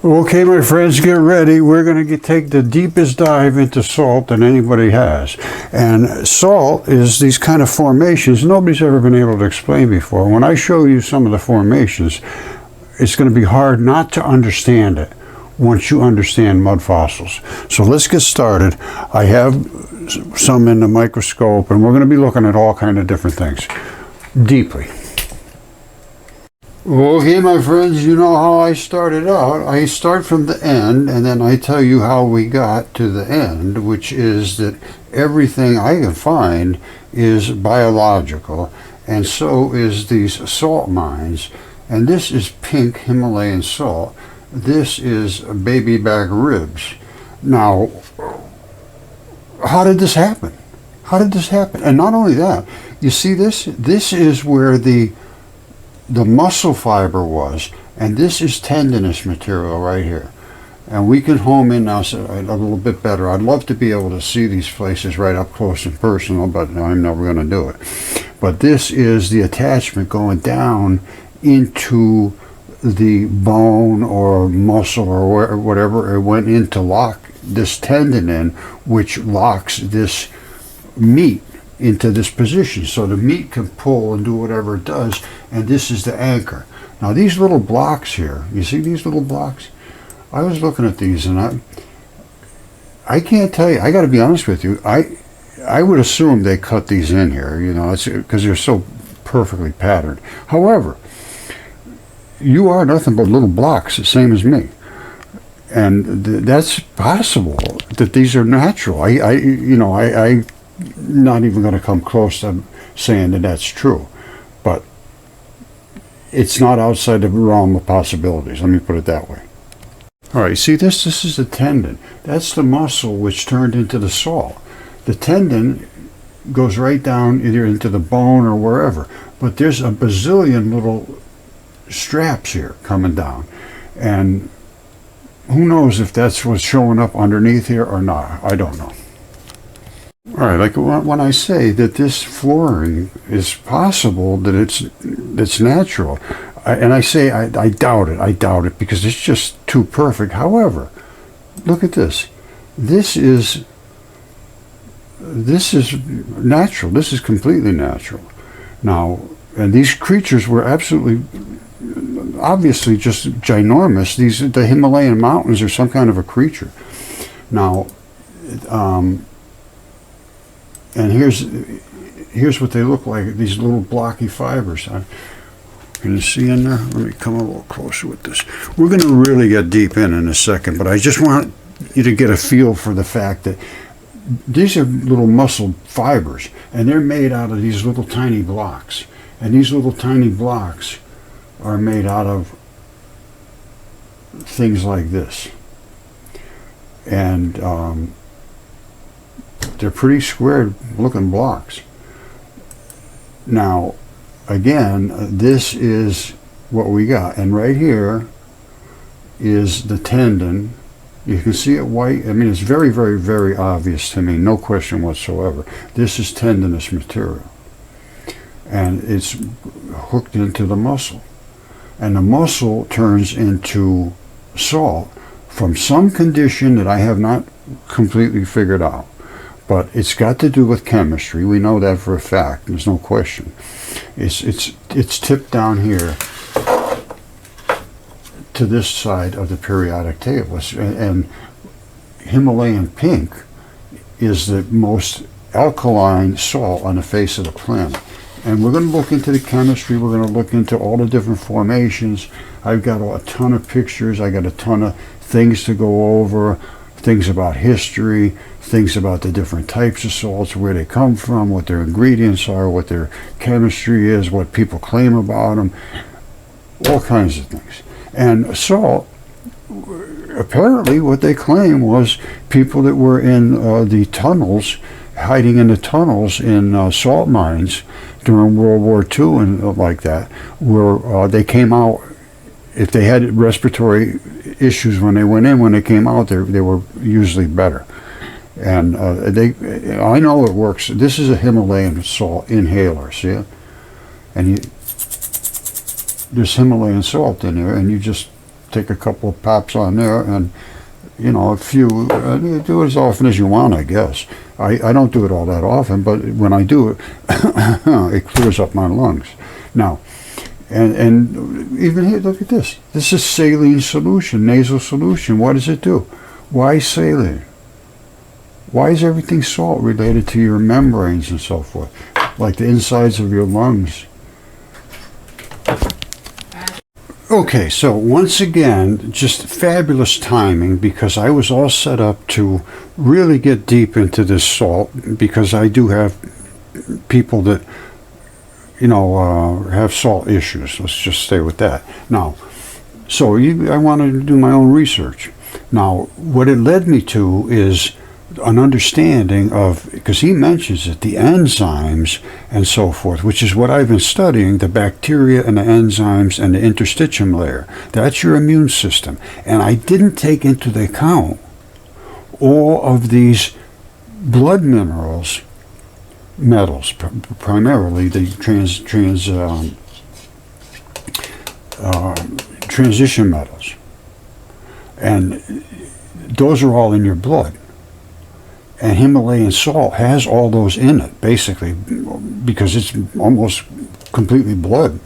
Okay, my friends, get ready. We're going to take the deepest dive into salt that anybody has. And salt is these kind of formations nobody's ever been able to explain before. When I show you some of the formations, it's going to be hard not to understand it once you understand mud fossils. So let's get started. I have some in the microscope, and we're going to be looking at all kinds of different things deeply. Okay, my friends, you know how I started out. I start from the end, and then I tell you how we got to the end, which is that everything I can find is biological, and so is these salt mines. And this is pink Himalayan salt. This is baby back ribs. Now, how did this happen? How did this happen? And not only that, you see this? This is where the muscle fiber was, and this is tendinous material right here. And we can home in now a little bit better. I'd love to be able to see these places right up close and personal, but I'm never going to do it. But this is the attachment going down into the bone or muscle or whatever. It went in to lock this tendon in, which locks this meat into this position, so the meat can pull and do whatever it does, and this is the anchor. Now these little blocks here, you see these little blocks? I was looking at these, and I can't tell you, I got to be honest with you, I would assume they cut these in here, you know, it's because they're so perfectly patterned. However, you are nothing but little blocks, the same as me, and that's possible that these are natural. I not even going to come close to saying that that's true, but it's not outside the realm of possibilities. Let me put it that way. All right, see this is the tendon. That's the muscle which turned into the salt. The tendon goes right down either into the bone or wherever, but there's a bazillion little straps here coming down, and who knows if that's what's showing up underneath here or not. I don't know. All right, like when I say that this flooring is possible, that it's natural, and I say I doubt it because it's just too perfect. However, look at this. This is natural. This is completely natural. Now, and these creatures were obviously just ginormous. The Himalayan mountains are some kind of a creature. Now, and here's what they look like, these little blocky fibers. Can you see in there? Let me come a little closer with this. We're going to really get deep in a second, but I just want you to get a feel for the fact that these are little muscle fibers, and they're made out of these little tiny blocks. And these little tiny blocks are made out of things like this. And they're pretty square looking blocks. Now, again, this is what we got. And right here is the tendon. You can see it white. I mean, it's very, very, very obvious to me. No question whatsoever. This is tendinous material. And it's hooked into the muscle. And the muscle turns into salt from some condition that I have not completely figured out. But it's got to do with chemistry. We know that for a fact. There's no question. It's tipped down here to this side of the periodic table. And Himalayan pink is the most alkaline salt on the face of the planet. And we're going to look into the chemistry. We're going to look into all the different formations. I've got a ton of pictures. I got a ton of things to go over. Things about history, things about the different types of salts, where they come from, what their ingredients are, what their chemistry is, what people claim about them, all kinds of things. And salt, apparently what they claim was people that were in the tunnels, hiding in the tunnels in salt mines during World War II and like that, where they came out. If they had respiratory issues when they went in, when they came out, they were usually better. And I know it works. This is a Himalayan salt inhaler, see it? And there's Himalayan salt in there, and you just take a couple of pops on there, and a few. You do it as often as you want, I guess. I don't do it all that often, but when I do it, it clears up my lungs. Now, and even here, look at this. This is saline solution, nasal solution. What does it do? Why saline? Why is everything salt related to your membranes and so forth, like the insides of your lungs? Okay, so once again, just fabulous timing, because I was all set up to really get deep into this salt, because I do have people that, have salt issues. Let's just stay with that. Now, so I wanted to do my own research. Now, what it led me to is an understanding of, because he mentions it, the enzymes and so forth, which is what I've been studying, the bacteria and the enzymes and the interstitium layer. That's your immune system. And I didn't take into the account all of these blood minerals, metals, primarily the transition metals. And those are all in your blood. And Himalayan salt has all those in it, basically, because it's almost completely blood.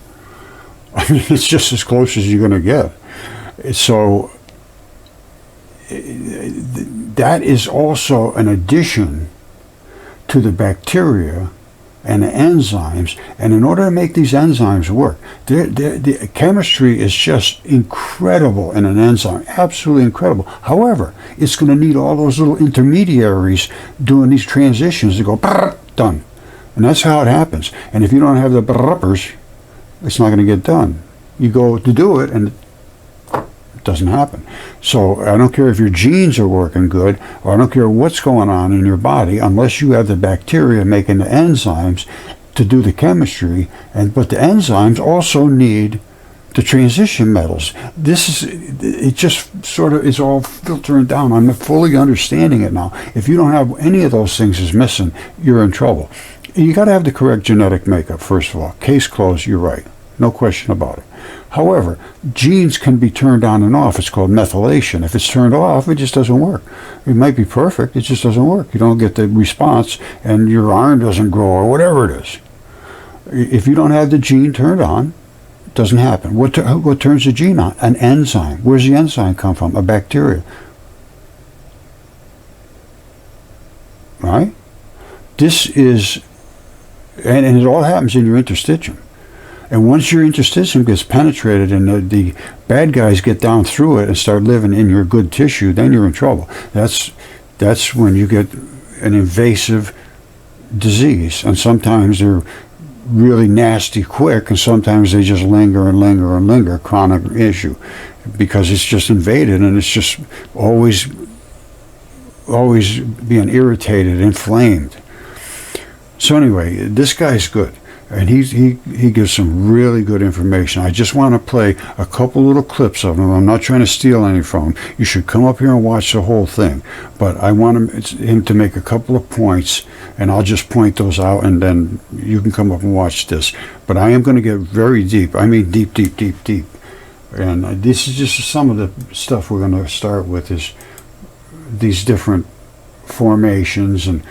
I mean, it's just as close as you're going to get. So that is also an addition to the bacteria and the enzymes. And in order to make these enzymes work, the chemistry is just incredible in an enzyme, absolutely incredible. However, it's going to need all those little intermediaries doing these transitions to go done. And that's how it happens. And if you don't have the uppers, it's not going to get done. You go to do it, and it doesn't happen. So I don't care if your genes are working good, or I don't care what's going on in your body, unless you have the bacteria making the enzymes to do the chemistry. But the enzymes also need the transition metals. It just sort of is all filtering down. I'm fully understanding it now. If you don't have any of those things is missing, you're in trouble. You got to have the correct genetic makeup, first of all. Case closed, you're right. No question about it. However, genes can be turned on and off. It's called methylation. If it's turned off, it just doesn't work. It might be perfect, it just doesn't work. You don't get the response, and your iron doesn't grow, or whatever it is. If you don't have the gene turned on, it doesn't happen. What turns the gene on? An enzyme. Where's the enzyme come from? A bacteria. Right? This is, and it all happens in your interstitium. And once your interstitium gets penetrated and the bad guys get down through it and start living in your good tissue, then you're in trouble. That's when you get an invasive disease. And sometimes they're really nasty quick, and sometimes they just linger and linger and linger, chronic issue, because it's just invaded, and it's just always being irritated, inflamed. So anyway, this guy's good. And he gives some really good information. I just want to play a couple little clips of him. I'm not trying to steal any from him. You should come up here and watch the whole thing. But I want him to make a couple of points, and I'll just point those out, and then you can come up and watch this. But I am going to get very deep. I mean deep, deep, deep, deep. And this is just some of the stuff we're going to start with, is these different formations, and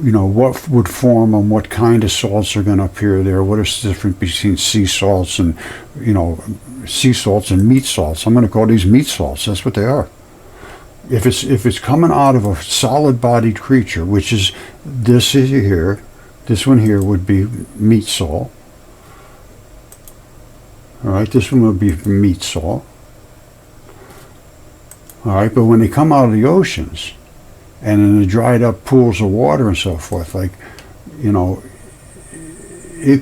what would form them, what kind of salts are going to appear there, what is the difference between sea salts and sea salts and meat salts. I'm going to call these meat salts. That's what they are. If it's coming out of a solid bodied creature, which is this one here would be meat salt. All right, this one would be meat salt. All right, but when they come out of the oceans and in the dried up pools of water and so forth, it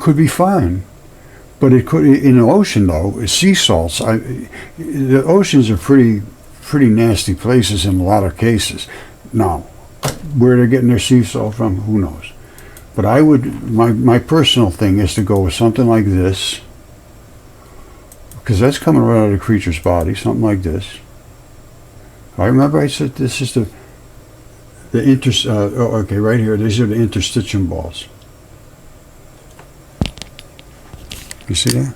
could be fine. But it could, in the ocean though, sea salts, the oceans are pretty nasty places in a lot of cases. Now, where they're getting their sea salt from, who knows? But I would, my personal thing is to go with something like this, because that's coming right out of the creature's body, something like this. I remember I said this is okay, right here, these are the interstitium balls. You see that?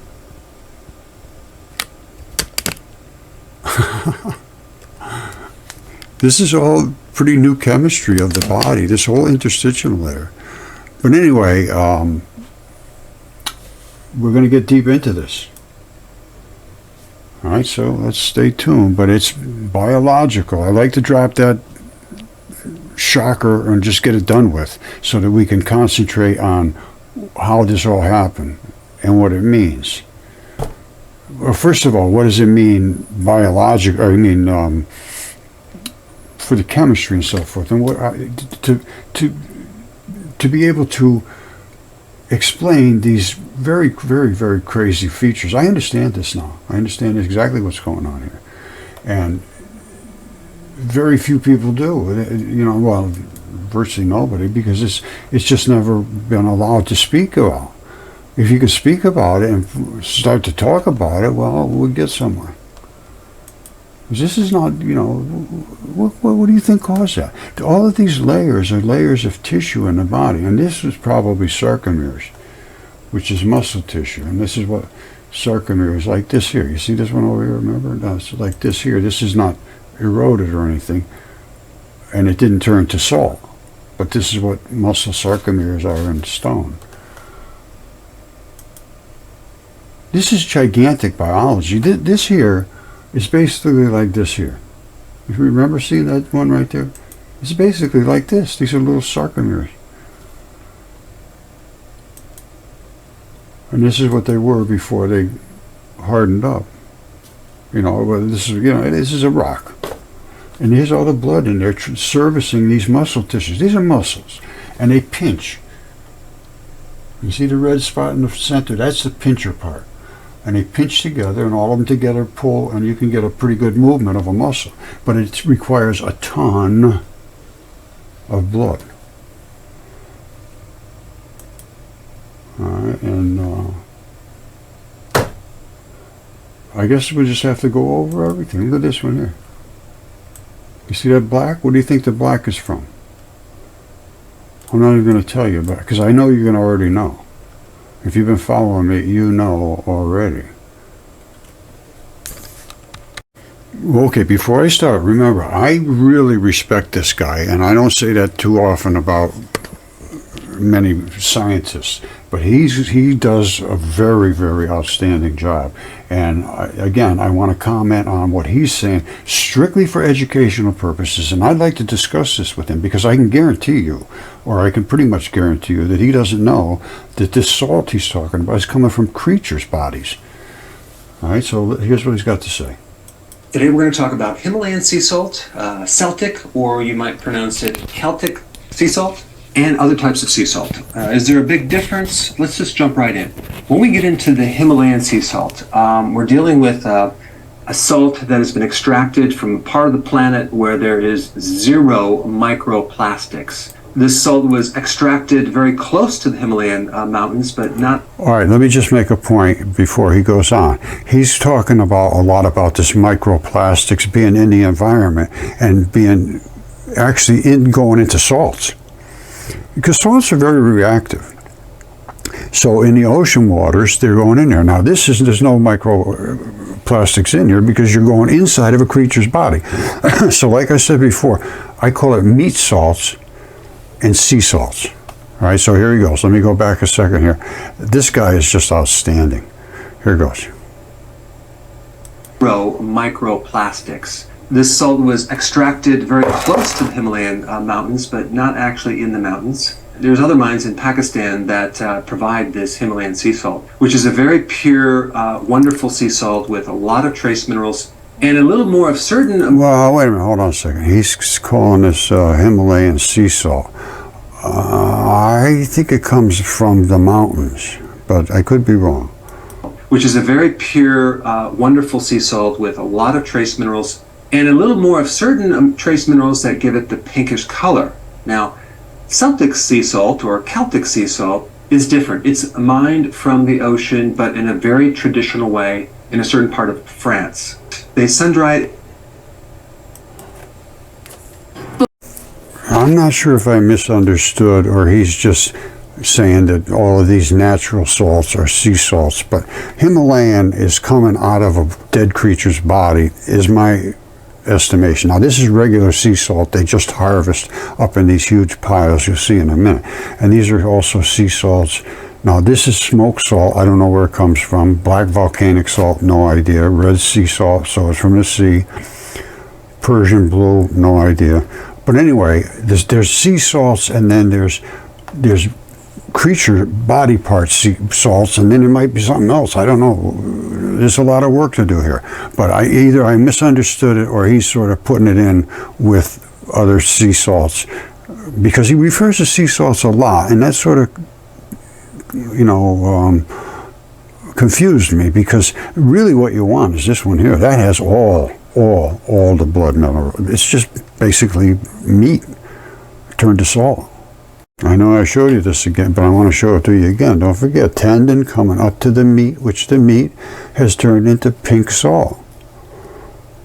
This is all pretty new chemistry of the body, this whole interstitial layer. But anyway, we're going to get deep into this. All right, so let's stay tuned. But it's biological. I like to drop that shocker and just get it done with so that we can concentrate on how this all happened and what it means. Well, first of all, what does it mean biological? I mean, for the chemistry and so forth, and what to be able to explain these very, very, very crazy features. I understand this now. I understand exactly what's going on here, and very few people do. You know, well, virtually nobody, because it's just never been allowed to speak about. If you could speak about it and start to talk about it, well, we'd get somewhere. This is not, you know, what do you think caused that? All of these layers are layers of tissue in the body, and this is probably sarcomeres, which is muscle tissue, and this is what sarcomere is like this here. You see this one over here, remember? No, it's like this here. This is not eroded or anything, and it didn't turn to salt, but this is what muscle sarcomeres are in stone. This is gigantic biology. This here is basically like this here. If you remember seeing that one right there, it's basically like this. These are little sarcomeres. And this is what they were before they hardened up. You know, well, this is, you know, this is a rock. And here's all the blood in there servicing these muscle tissues. These are muscles, and they pinch. You see the red spot in the center? That's the pincher part. And they pinch together, and all of them together pull, and you can get a pretty good movement of a muscle. But it requires a ton of blood. All right, and I guess we just have to go over everything. Look at this one here. You see that black? What do you think the black is from? I'm not even going to tell you about it, because I know you're going to already know. If you've been following me, you know already. Okay, before I start, remember, I really respect this guy, and I don't say that too often about many scientists, but he does a very, very outstanding job. And again, I want to comment on what he's saying strictly for educational purposes, and I'd like to discuss this with him, because I can guarantee you, or I can pretty much guarantee you, that he doesn't know that this salt he's talking about is coming from creatures' bodies. All right, so here's what he's got to say. Today we're going to talk about Himalayan sea salt, Celtic, or you might pronounce it Celtic sea salt, and other types of sea salt. Is there a big difference? Let's just jump right in. When we get into the Himalayan sea salt, we're dealing with a salt that has been extracted from a part of the planet where there is zero microplastics. This salt was extracted very close to the Himalayan mountains, but not... All right, let me just make a point before he goes on. He's talking about a lot about this microplastics being in the environment and being actually going into salts. Because salts are very reactive. So in the ocean waters, they're going in there. Now there's no microplastics in here because you're going inside of a creature's body. So like I said before, I call it meat salts and sea salts. All right, so here he goes. Let me go back a second here. This guy is just outstanding. Here goes. Microplastics. This salt was extracted very close to the Himalayan mountains, but not actually in the mountains. There's other mines in Pakistan that provide this Himalayan sea salt, which is a very pure, wonderful sea salt with a lot of trace minerals and a little more of certain... Well, wait a minute, hold on a second. He's calling this Himalayan sea salt. I think it comes from the mountains, but I could be wrong. Which is a very pure, wonderful sea salt with a lot of trace minerals and a little more of certain trace minerals that give it the pinkish color. Now, Celtic sea salt or Celtic sea salt is different. It's mined from the ocean, but in a very traditional way in a certain part of France. They sun-dry it. I'm not sure if I misunderstood or he's just saying that all of these natural salts are sea salts, but Himalayan is coming out of a dead creature's body, is my estimation. Now, this is regular sea salt they just harvest up in these huge piles you'll see in a minute. And these are also sea salts. Now, this is smoke salt. I don't know where it comes from. Black volcanic salt, no idea. Red sea salt, so it's from the sea. Persian blue, no idea. But anyway, there's sea salts, and then there's creature body parts sea salts, and then there might be something else. I don't know. There's a lot of work to do here. But either I misunderstood it, or he's sort of putting it in with other sea salts, because he refers to sea salts a lot, and that sort of, confused me, because really what you want is this one here. That has all the blood mineral. It's just basically meat turned to salt. I know I showed you this again, but I want to show it to you again. Don't forget, tendon coming up to the meat, which the meat has turned into pink salt.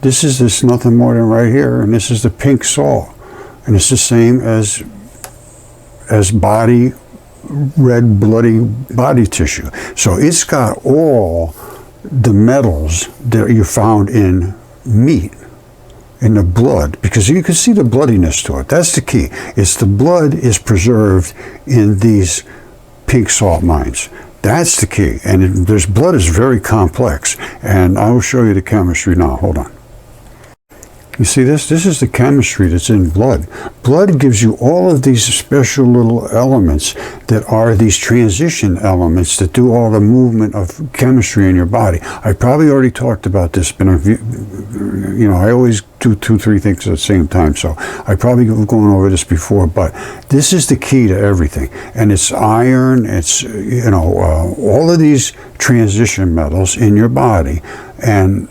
This is nothing more than right here, and this is the pink salt. And it's the same as body, red bloody body tissue. So it's got all the metals that you found in meat, in the blood, because you can see the bloodiness to it. That's the key. It's the blood is preserved in these pink salt mines. That's the key. And there's blood is very complex. And I will show you the chemistry now. Hold on. You see this? This is the chemistry that's in blood. Blood gives you all of these special little elements that are these transition elements that do all the movement of chemistry in your body. I probably already talked about this, but I always do 2-3 things at the same time, so I probably have gone over this before, but this is the key to everything. And it's iron, it's, all of these transition metals in your body, and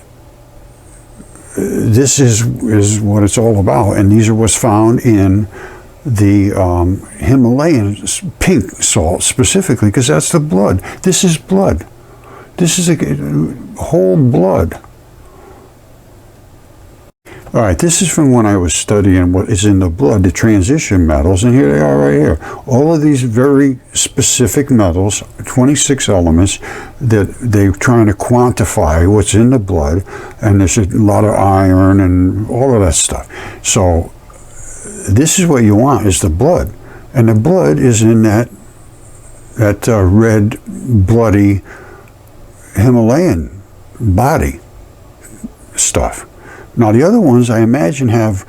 this is what it's all about, and these are what's found in the Himalayan pink salt specifically, because that's the blood. This is blood. This is a whole blood. All right, this is from when I was studying what is in the blood, the transition metals, and here they are right here. All of these very specific metals, 26 elements, that they're trying to quantify what's in the blood, and there's a lot of iron and all of that stuff. So this is what you want, is the blood. And the blood is in that red, bloody Himalayan body stuff. Now, the other ones, I imagine, have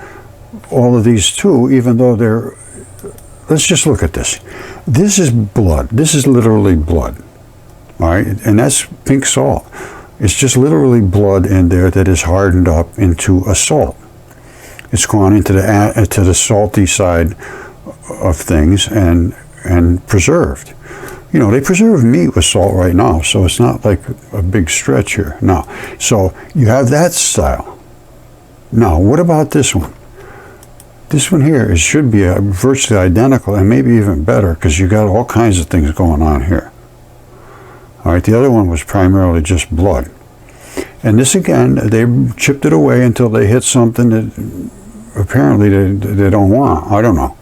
all of these too, even though they're... Let's just look at this. This is blood. This is literally blood. All right? And that's pink salt. It's just literally blood in there that is hardened up into a salt. It's gone into the salty side of things and preserved. They preserve meat with salt right now, so it's not like a big stretch here. No. So you have that style. Now, what about this one? This one here, it should be virtually identical, and maybe even better, because you got all kinds of things going on here. All right, the other one was primarily just blood. And this, again, they chipped it away until they hit something that apparently they don't want. I don't know.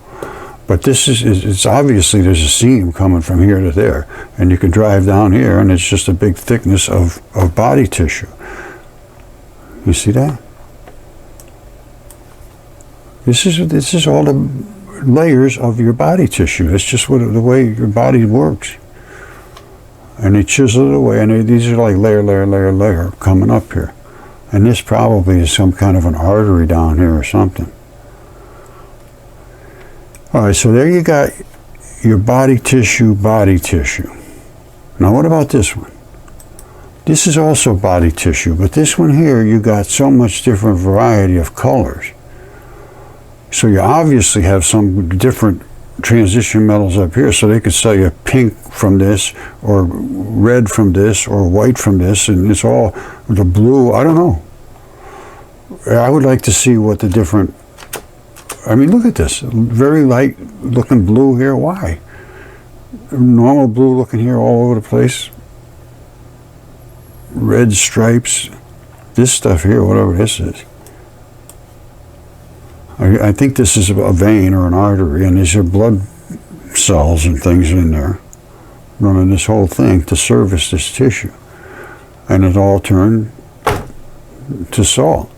But this it's obviously there's a seam coming from here to there, and you can drive down here, and it's just a big thickness of body tissue. You see that? This is all the layers of your body tissue. It's just the way your body works. And they chisel it away, and these are like layer coming up here. And this probably is some kind of an artery down here or something. All right, so there you got your body tissue. Now what about this one? This is also body tissue, but this one here, you got so much different variety of colors. So you obviously have some different transition metals up here, so they could sell you pink from this, or red from this, or white from this, and it's all the blue. I don't know. I would like to see what the different... I mean, look at this. Very light looking blue here. Why? Normal blue looking here all over the place. Red stripes. This stuff here, whatever this is. I think this is a vein or an artery, and these are blood cells and things in there, running this whole thing to service this tissue. And it all turned to salt.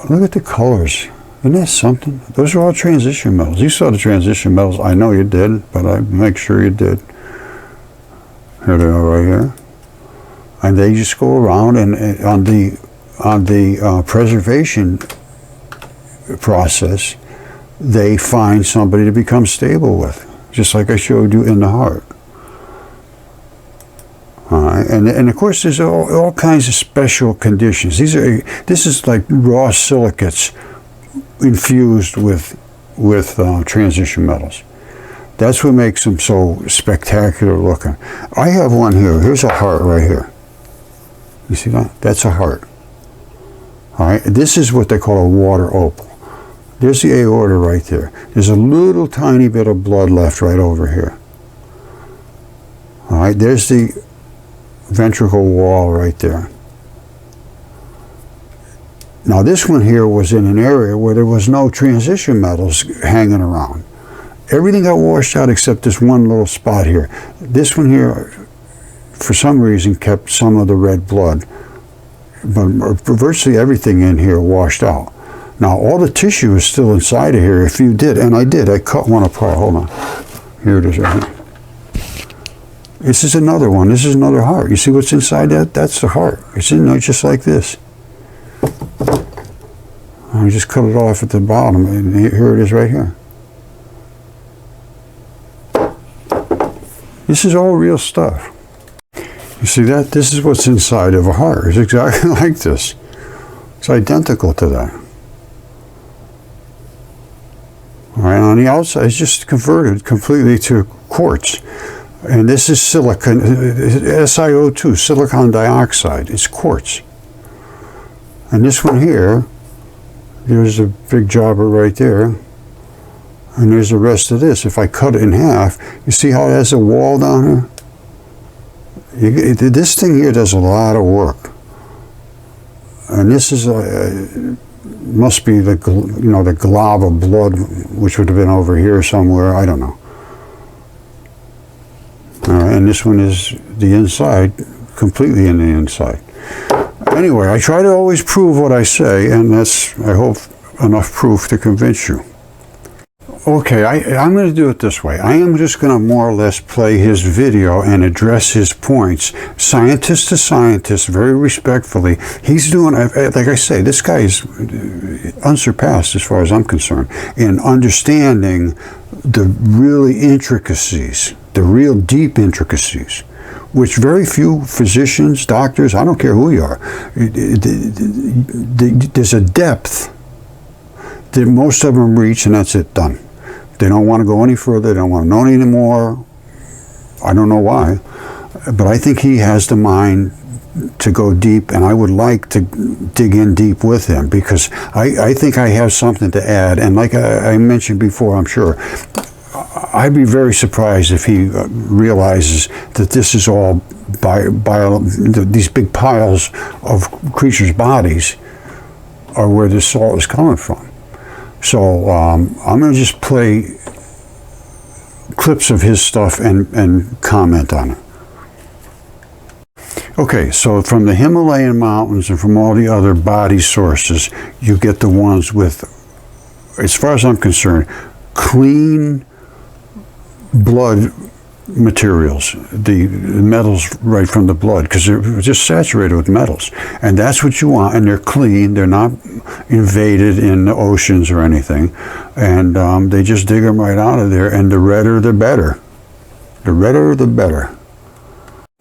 Look at the colors. Isn't that something? Those are all transition metals. You saw the transition metals. I know you did, but I make sure you did. Here they are right here. And they just go around, and on the preservation process, they find somebody to become stable with, just like I showed you in the heart. All right, and of course there's all kinds of special conditions. This is like raw silicates infused with transition metals. That's what makes them so spectacular looking. I have one here. Here's a heart right here. You see that? That's a heart. All right. This is what they call a water opal. There's the aorta right there. There's a little tiny bit of blood left right over here. All right. There's the ventricle wall right there. Now this one here was in an area where there was no transition metals hanging around. Everything got washed out except this one little spot here. This one here, for some reason, kept some of the red blood, but virtually everything in here washed out. Now all the tissue is still inside of here. If you did, and I did, I cut one apart. Hold on. Here it is right here. This is another one. This is another heart. You see what's inside that? That's the heart. It's in there just like this. I just cut it off at the bottom, and here it is right here. This is all real stuff. You see that? This is what's inside of a heart. It's exactly like this. It's identical to that. All right, on the outside, it's just converted completely to quartz. And this is silicon, SiO2, silicon dioxide. It's quartz. And this one here, there's a big jobber right there. And there's the rest of this. If I cut it in half, you see how it has a wall down here? This thing here does a lot of work. And this is must be the glob of blood, which would have been over here somewhere. I don't know. And this one is the inside, completely in the inside. Anyway, I try to always prove what I say, and that's, I hope, enough proof to convince you. Okay, I'm going to do it this way. I am just going to more or less play his video and address his points, scientist to scientist, very respectfully. He's doing, like I say, this guy is unsurpassed as far as I'm concerned in understanding the really intricacies, the real deep intricacies, which very few physicians, doctors, I don't care who you are, there's a depth that most of them reach, and that's it, done. They don't want to go any further. They don't want to know any more. I don't know why, but I think he has the mind to go deep, and I would like to dig in deep with him, because I think I have something to add. And like I mentioned before, I'm sure, I'd be very surprised if he realizes that this is all these big piles of creatures' bodies are where this salt is coming from. So I'm going to just play clips of his stuff and comment on it. Okay, so from the Himalayan mountains and from all the other body sources, you get the ones with, as far as I'm concerned, clean blood materials, the metals right from the blood, because they're just saturated with metals, and that's what you want. And they're clean, they're not invaded in the oceans or anything, and they just dig them right out of there. And the redder the better, the redder the better.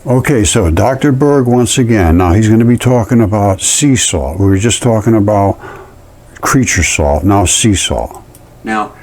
Okay, so Dr. Berg once again. Now he's going to be talking about sea salt. We were just talking about creature salt, now sea salt. Now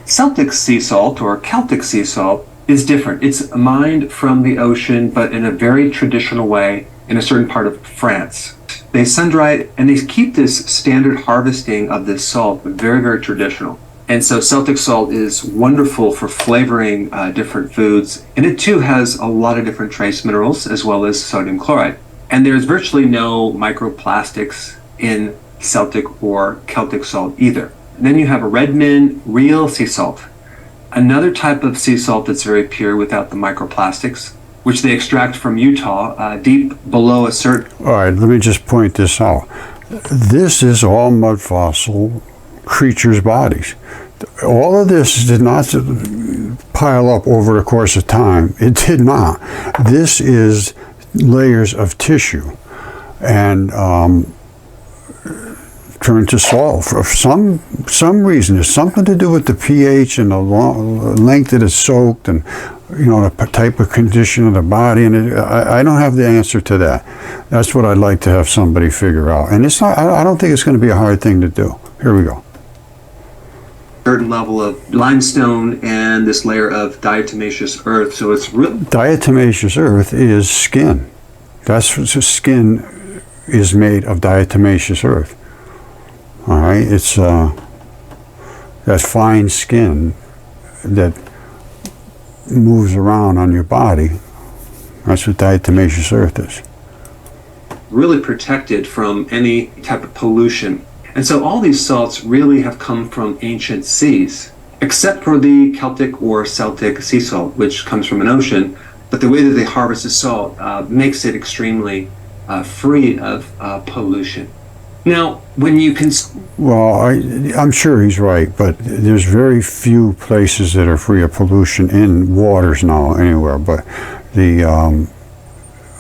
Celtic sea salt or Celtic sea salt is different. It's mined from the ocean, but in a very traditional way in a certain part of France. They sun-dry it, and they keep this standard harvesting of this salt very, very traditional. And so Celtic salt is wonderful for flavoring different foods, and it too has a lot of different trace minerals as well as sodium chloride. And there's virtually no microplastics in Celtic or Celtic salt either. And then you have a Redmond real sea salt. Another type of sea salt that's very pure without the microplastics, which they extract from Utah, deep below a certain. All right, let me just point this out. This is all mud fossil creatures' bodies. All of this did not pile up over the course of time. It did not. This is layers of tissue and turned to salt for some reason. There's something to do with the pH and the length that it's soaked, and the type of condition of the body. And I don't have the answer to that. That's what I'd like to have somebody figure out. And it's not. I don't think it's going to be a hard thing to do. Here we go. Certain level of limestone and this layer of diatomaceous earth. So it's real. Diatomaceous earth is skin. That's what skin is made of, diatomaceous earth. All right, it's that fine skin that moves around on your body. That's what diatomaceous earth is. Really protected from any type of pollution. And so all these salts really have come from ancient seas, except for the Celtic or Celtic sea salt, which comes from an ocean. But the way that they harvest the salt makes it extremely free of pollution. Now, when you can... Well, I'm sure he's right, but there's very few places that are free of pollution in waters now, anywhere. But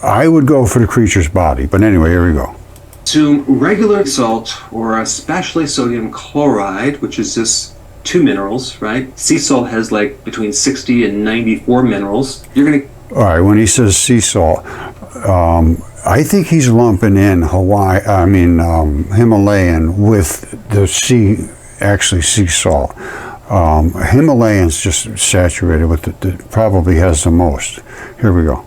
I would go for the creature's body. But anyway, here we go. Consume regular salt, or especially sodium chloride, which is just 2 minerals, right? Sea salt has like between 60 and 94 minerals. You're going to... All right, when he says sea salt, I think he's lumping in Himalayan with the sea salt. Himalayan's just saturated with it, probably has the most. Here we go.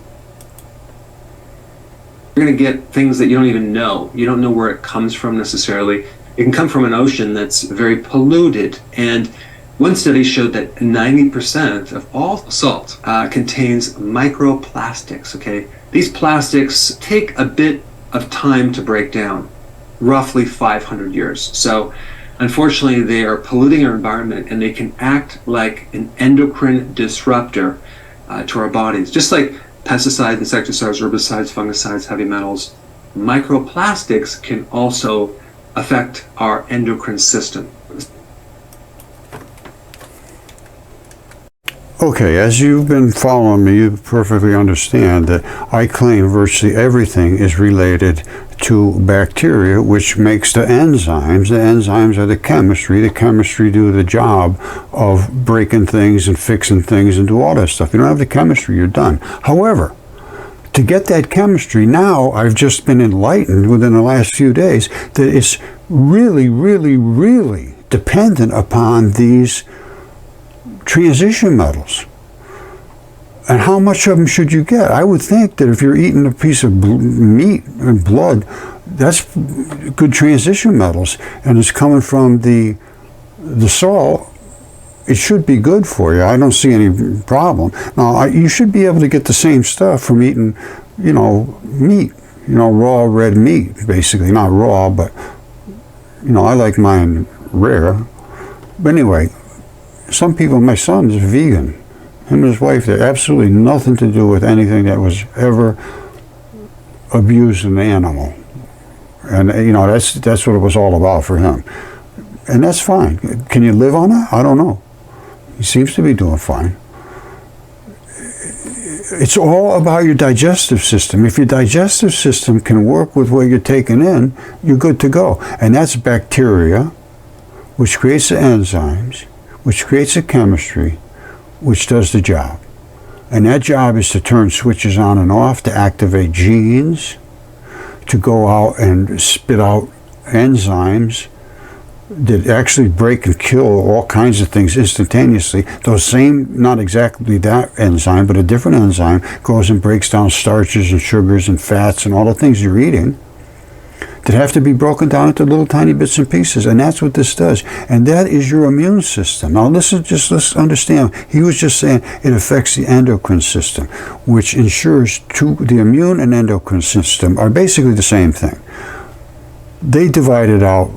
You're going to get things that you don't even know. You don't know where it comes from necessarily. It can come from an ocean that's very polluted. And one study showed that 90% of all salt contains microplastics, okay? These plastics take a bit of time to break down, roughly 500 years. So unfortunately, they are polluting our environment, and they can act like an endocrine disruptor to our bodies. Just like pesticides, insecticides, herbicides, fungicides, heavy metals, microplastics can also affect our endocrine system. Okay, as you've been following me, you perfectly understand that I claim virtually everything is related to bacteria, which makes the enzymes. The enzymes are the chemistry. The chemistry do the job of breaking things and fixing things and do all that stuff. You don't have the chemistry, you're done. However, to get that chemistry, now I've just been enlightened within the last few days that it's really, really, really dependent upon these transition metals. And how much of them should you get? I would think that if you're eating a piece of meat and blood, that's good transition metals, and it's coming from the salt. It should be good for you. I don't see any problem. Now, you should be able to get the same stuff from eating, meat, raw red meat, basically. Not raw, but, I like mine rare. But anyway, some people, my son is vegan. Him and his wife, they absolutely nothing to do with anything that was ever abused an animal. And, that's what it was all about for him. And that's fine. Can you live on that? I don't know. He seems to be doing fine. It's all about your digestive system. If your digestive system can work with what you're taking in, you're good to go. And that's bacteria, which creates the enzymes, which creates the chemistry, which does the job. And that job is to turn switches on and off, to activate genes, to go out and spit out enzymes that actually break and kill all kinds of things instantaneously. Those same, not exactly that enzyme, but a different enzyme goes and breaks down starches and sugars and fats and all the things you're eating that have to be broken down into little tiny bits and pieces. And that's what this does. And that is your immune system. Now let's understand, he was just saying it affects the endocrine system, which ensures the immune and endocrine system are basically the same thing. They divide it out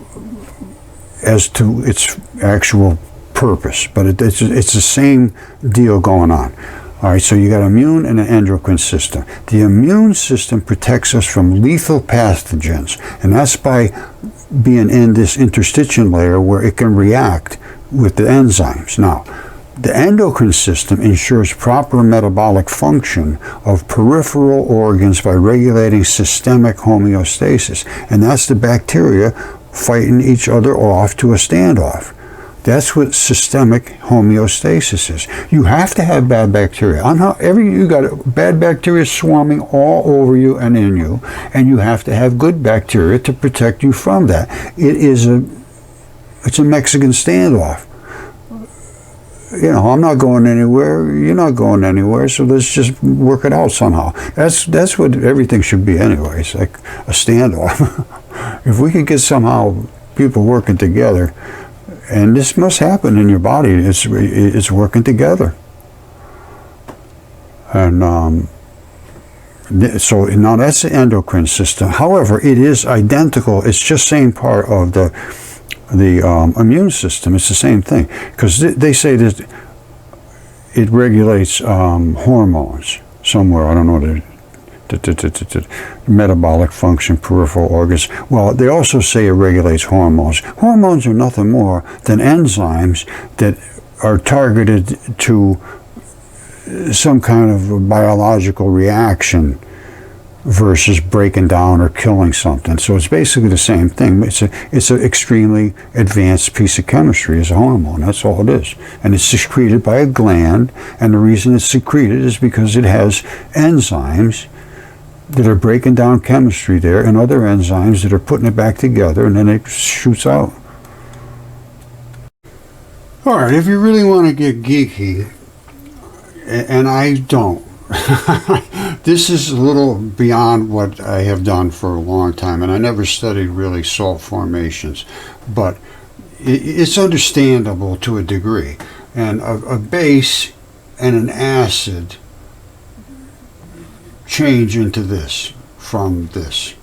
as to its actual purpose, but it's the same deal going on. All right, so you got immune and an endocrine system. The immune system protects us from lethal pathogens, and that's by being in this interstitial layer where it can react with the enzymes. Now, the endocrine system ensures proper metabolic function of peripheral organs by regulating systemic homeostasis, and that's the bacteria fighting each other off to a standoff. That's what systemic homeostasis is. You have to have bad bacteria. You got bad bacteria swarming all over you and in you, and you have to have good bacteria to protect you from that. It's a Mexican standoff. You know, I'm not going anywhere, you're not going anywhere, so let's just work it out somehow. That's what everything should be anyway. It's like a standoff. If we could get somehow people working together, and this must happen in your body, it's working together. And so now that's the endocrine system. However, it is identical. It's just same part of the immune system. It's the same thing, because they say that it regulates hormones somewhere. I don't know the metabolic function, peripheral organs. Well, they also say it regulates hormones. Hormones are nothing more than enzymes that are targeted to some kind of a biological reaction versus breaking down or killing something. So it's basically the same thing. It's an extremely advanced piece of chemistry. It's a hormone. That's all it is. And it's secreted by a gland, and the reason it's secreted is because it has enzymes that are breaking down chemistry there, and other enzymes that are putting it back together, and then it shoots out. All right, if you really want to get geeky, and I don't, this is a little beyond what I have done for a long time, and I never studied really salt formations, but it's understandable to a degree. And a base and an acid change into this from this.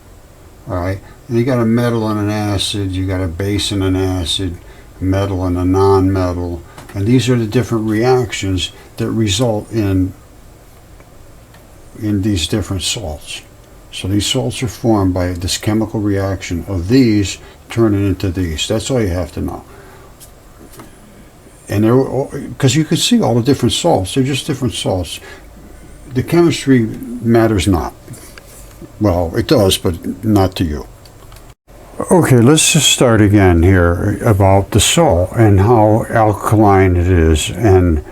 All right, and you got a metal and an acid, you got a base and an acid, metal and a non-metal, and these are the different reactions that result in these different salts. So these salts are formed by this chemical reaction of these turning into these. That's all you have to know. And because you can see all the different salts, they're just different salts. The chemistry matters not. Well, it does, but not to you. Okay, let's just start again here about the salt and how alkaline it is, and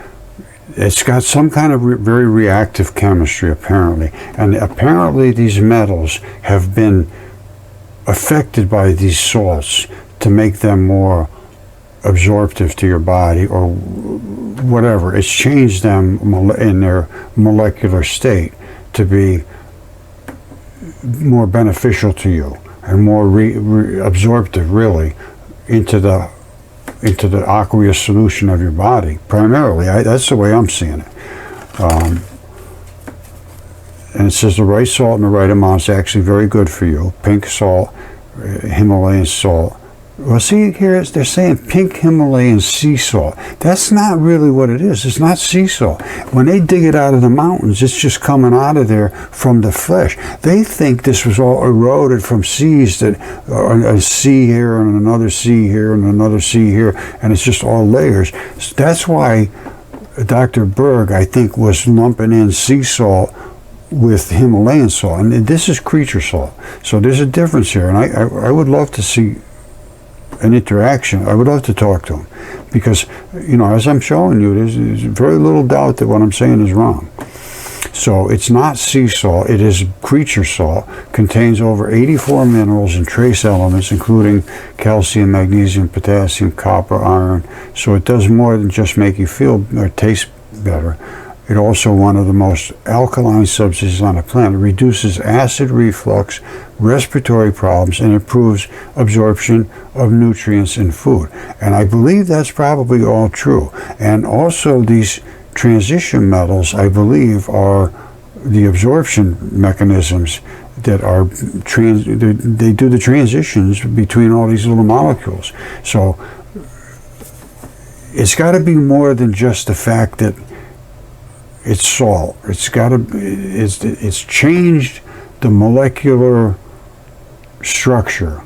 it's got some kind of very reactive chemistry apparently, and apparently these metals have been affected by these salts to make them more absorptive to your body or whatever. It's changed them in their molecular state to be more beneficial to you and more absorptive really into the aqueous solution of your body primarily. That's the way I'm seeing it. And it says the right salt in the right amount is actually very good for you. Pink salt, Himalayan salt. Well, see here, they're saying pink Himalayan sea salt. That's not really what it is. It's not sea salt. When they dig it out of the mountains, it's just coming out of there from the flesh. They think this was all eroded from seas, that a sea here and another sea here and another sea here, and it's just all layers. So that's why Dr. Berg, I think, was lumping in sea salt with Himalayan salt, and this is creature salt. So there's a difference here, and I would love to see an interaction. I would love to talk to him, because, you know, as I'm showing you, there's very little doubt that what I'm saying is wrong. So it's not sea salt, it is creature salt. Contains over 84 minerals and trace elements, including calcium, magnesium, potassium, copper, iron. So it does more than just make you feel or taste better. It's also one of the most alkaline substances on the planet. It reduces acid reflux, respiratory problems, and improves absorption of nutrients in food. And I believe that's probably all true. And also these transition metals, I believe, are the absorption mechanisms that are they do the transitions between all these little molecules. So it's got to be more than just the fact that it's salt. It's got to, it's changed the molecular structure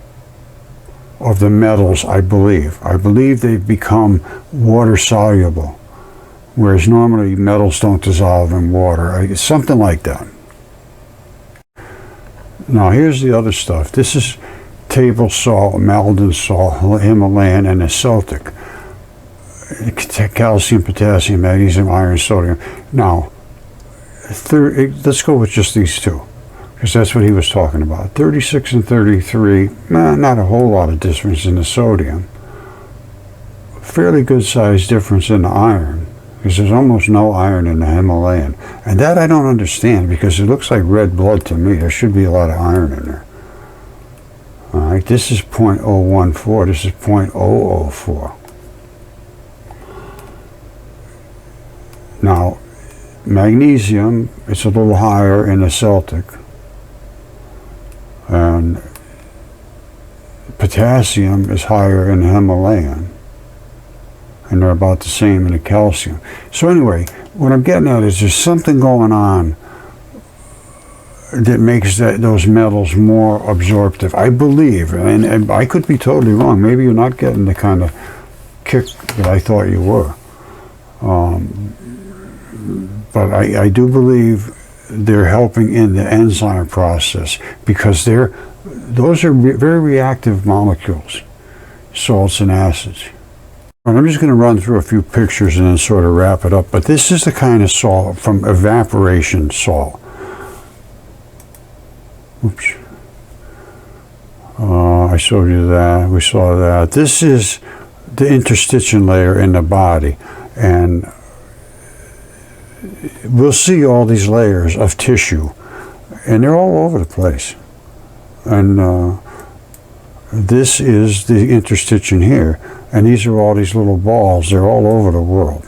of the metals, I believe. I believe they've become water soluble, whereas normally metals don't dissolve in water. Something like that. Now here's the other stuff. This is table salt, Maldon salt, Himalayan, and a Celtic. Calcium, potassium, magnesium, iron, sodium. Now, let's go with just these two, because that's what he was talking about. 36 and 33, not a whole lot of difference in the sodium. Fairly good sized difference in the iron, because there's almost no iron in the Himalayan. And that I don't understand, because it looks like red blood to me. There should be a lot of iron in there. All right, this is 0.014, this is 0.004. Now, magnesium, it's a little higher in the Celtic. And potassium is higher in the Himalayan. And they're about the same in the calcium. So anyway, what I'm getting at is there's something going on that makes those metals more absorptive, I believe. And I could be totally wrong. Maybe you're not getting the kind of kick that I thought you were. But I do believe they're helping in the enzyme process, because those are very reactive molecules, salts and acids. And I'm just going to run through a few pictures and then sort of wrap it up. But this is the kind of salt from evaporation salt. Oops. I showed you that. We saw that. This is the interstitial layer in the body. And we'll see all these layers of tissue. And they're all over the place. And this is the interstitium here. And these are all these little balls. They're all over the world.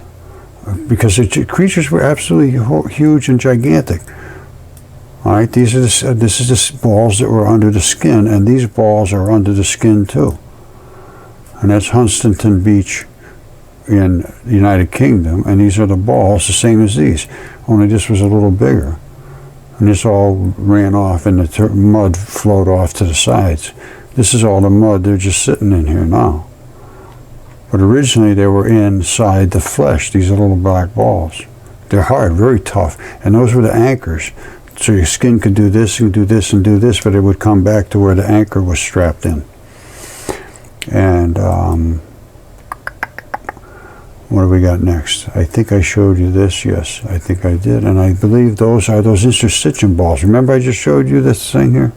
Because the creatures were absolutely huge and gigantic. All right, this is the balls that were under the skin, and these balls are under the skin too. And that's Hunstanton Beach in the United Kingdom, and these are the balls, the same as these, only this was a little bigger. And this all ran off, and the mud flowed off to the sides. This is all the mud, they're just sitting in here now. But originally they were inside the flesh, these are little black balls. They're hard, very tough, and those were the anchors. So your skin could do this and do this and do this, but it would come back to where the anchor was strapped in. And what do we got next? I think I showed you this. Yes, I think I did. And I believe those are those interstitium balls. Remember I just showed you this thing here?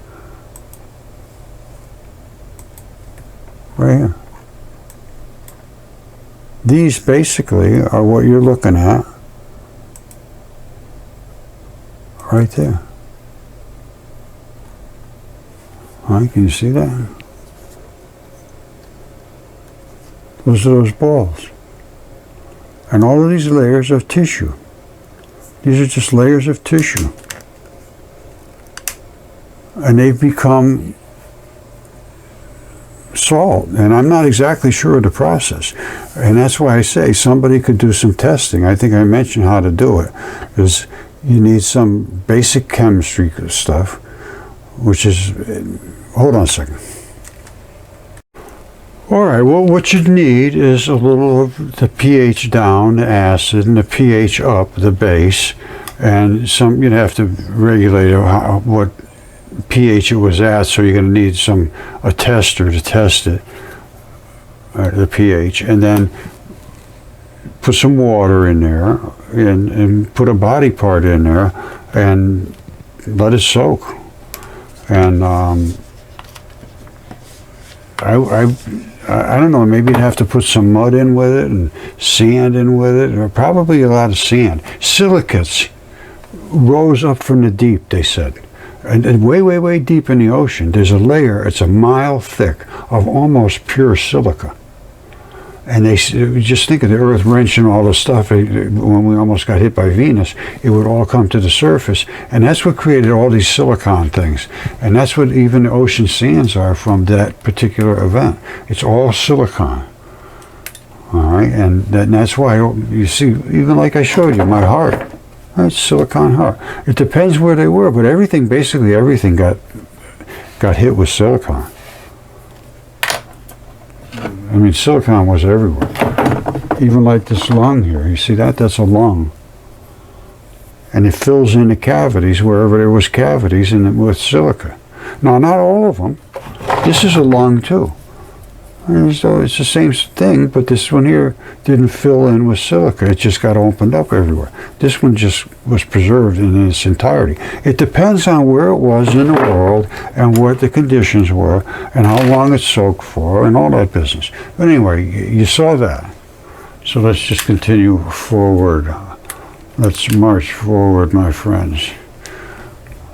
Right here. These basically are what you're looking at. Right there. All right, can you see that? Those are those balls. And all of these layers of tissue. These are just layers of tissue. And they've become salt. And I'm not exactly sure of the process. And that's why I say somebody could do some testing. I think I mentioned how to do it. Because you need some basic chemistry stuff, which is, hold on a second. All right, well, what you need is a little of the pH down, the acid, and the pH up, the base, and you'd have to regulate what pH it was at, so you're going to need a tester to test it, the pH, and then put some water in there, and put a body part in there, and let it soak. And I don't know, maybe you'd have to put some mud in with it and sand in with it, or probably a lot of sand. Silicates rose up from the deep, they said. And way, way, way deep in the ocean, there's a layer, it's a mile thick, of almost pure silica. And they just think of the Earth wrenching all the stuff. When we almost got hit by Venus, it would all come to the surface. And that's what created all these silicon things. And that's what even the ocean sands are from that particular event. It's all silicon. All right? And that's why you see, even like I showed you, my heart, right? Silicon heart. It depends where they were, but basically everything got hit with silicon. I mean, silicon was everywhere. Even like this lung here, you see that? That's a lung. And it fills in the cavities wherever there was cavities with silica. Now, not all of them. This is a lung too. And so it's the same thing, but this one here didn't fill in with silica. It just got opened up everywhere. This one just was preserved in its entirety. It depends on where it was in the world and what the conditions were and how long it soaked for and all that business. But anyway, you saw that. So let's just continue forward. Let's march forward, my friends.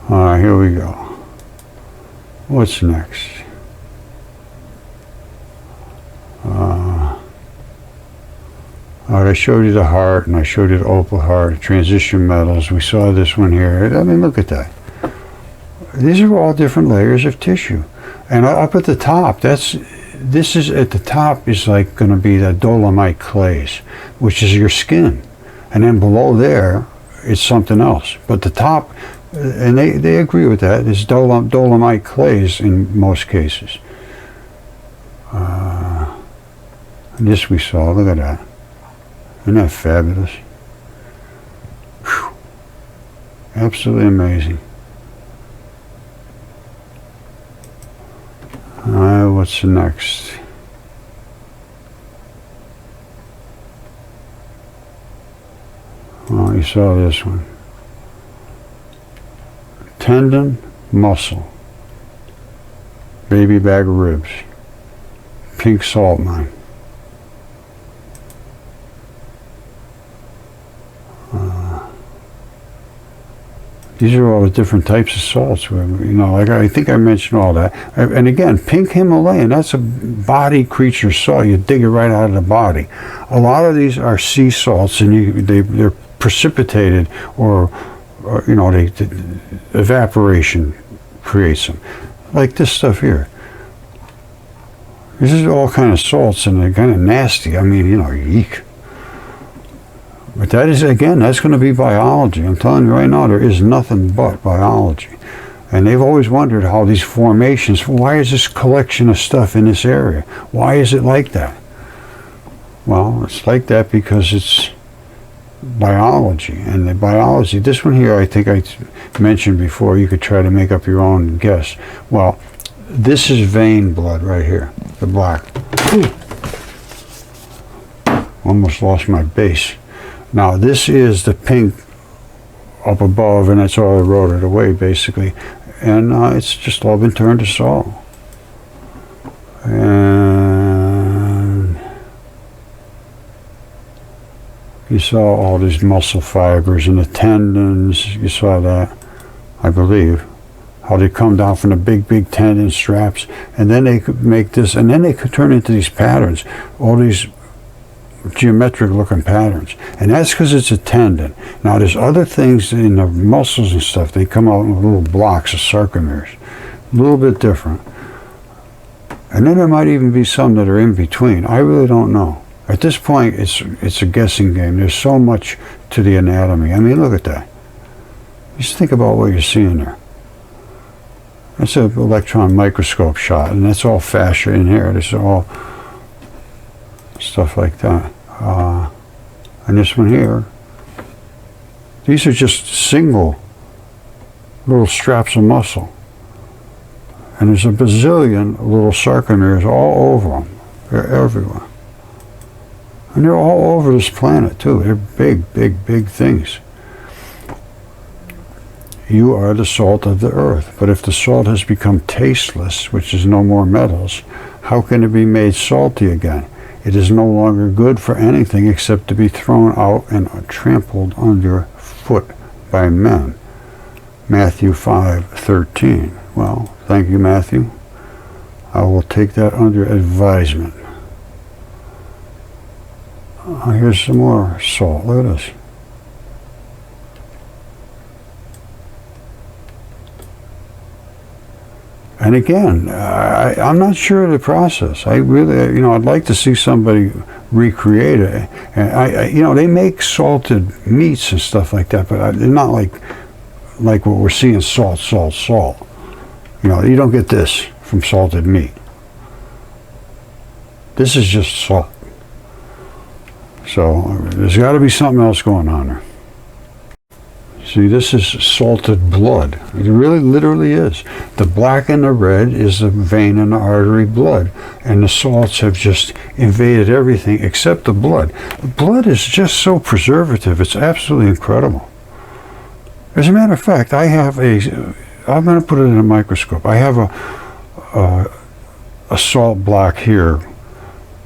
All right, here we go. What's next? I showed you the heart, and I showed you the opal heart, transition metals. We saw this one here. I mean, look at that. These are all different layers of tissue. And up at the top, this is at the top is like going to be the dolomite clays, which is your skin. And then below there, it's something else. But the top, and they agree with that, is dolomite clays in most cases. And this we saw, look at that. Isn't that fabulous? Whew. Absolutely amazing. What's next? Oh, you saw this one. Tendon, muscle. Baby bag of ribs. Pink salt mine. These are all the different types of salts. You know, like I think I mentioned all that. And again, pink Himalayan, that's a body creature salt. You dig it right out of the body. A lot of these are sea salts, and they're precipitated, or you know, evaporation creates them. Like this stuff here. This is all kind of salts, and they're kind of nasty. I mean, you know, eek. But that is, again, that's going to be biology. I'm telling you right now, there is nothing but biology. And they've always wondered how these formations, why is this collection of stuff in this area? Why is it like that? Well, it's like that because it's biology. And the biology, this one here, I think I mentioned before, you could try to make up your own guess. Well, this is vein blood right here, the black. Almost lost my base. Now this is the pink up above, and that's all I wrote it away basically, and it's just all been turned to salt. And you saw all these muscle fibers and the tendons. You saw that, I believe, how they come down from the big tendon straps, and then they could make this, and then they could turn into these patterns, all these geometric looking patterns, and that's because it's a tendon. Now there's other things in the muscles and stuff, they come out in little blocks of sarcomeres, a little bit different, and then there might even be some that are in between. I really don't know at this point. It's a guessing game. There's so much to the anatomy. I mean, look at that. Just think about what you're seeing there. That's an electron microscope shot, and that's all fascia in here. This is all stuff like that. And this one here, these are just single little straps of muscle. And there's a bazillion little sarcomeres all over them. They're everywhere. And they're all over this planet too. They're big things. You are the salt of the earth. But if the salt has become tasteless, which is no more metals, how can it be made salty again? It is no longer good for anything except to be thrown out and trampled underfoot by men. Matthew 5:13. Well, thank you, Matthew. I will take that under advisement. Here's some more salt. Look at this. And again, I'm not sure of the process. I really, I'd like to see somebody recreate it. And they make salted meats and stuff like that, but they're not like what we're seeing, salt. You don't get this from salted meat. This is just salt. So there's got to be something else going on there. See, this is salted blood. It really literally is. The black and the red is the vein and the artery blood. And the salts have just invaded everything except the blood. Blood is just so preservative. It's absolutely incredible. As a matter of fact, I'm going to put it in a microscope. I have a salt block here